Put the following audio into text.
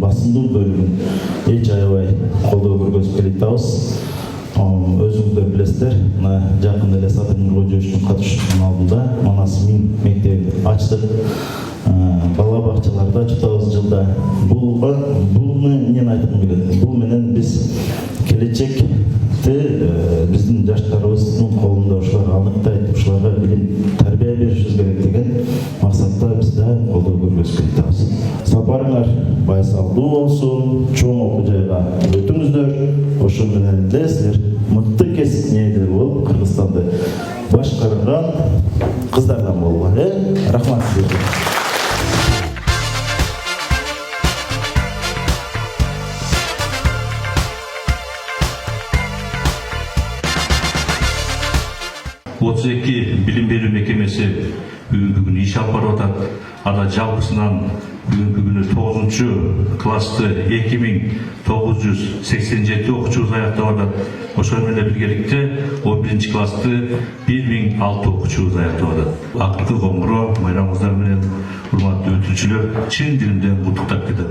басымдуу бөлүгүн эч аябай колдоо көргөзүп келе жатабыз. Өзүңүздөр билесиздер, мына жакында эле Садыр Нуркожоевичтин катышуусунун алдында Манас Мин мектебин ачтык. Бала бакчаларда 2009 жылда буну эмнени айткым келет? Бул менен биз келечекте биздин жаштарыбыздын колунда ушулар аныктайт, ушуларга билим тарбия беришибиз керек деген максатта биз да колдоо көргөзүп келатабыз. Сапарыңар байсалдуу болсун, чоң окуу жайга өтүңүздөр. Ошол менен эле силер мыкты кесип ээлери болуп, Кыргызстанды башкарган кыздардан болуңар. Рахмат силерге. Отуз эки билим берүү мекемеси бүгүн иш алып барып атат. Анда жалпысынан бүгүнкү күнү 9 классты 2987 окуучубуз аяктап атат. Ошол менен биргеликте 11 классты 1006 окуучубуз аяктап атат. Акыркы коңгуроо майрамыңыздар менен урматтуу өтүүчүлөр чын дилимден куттуктап кетем.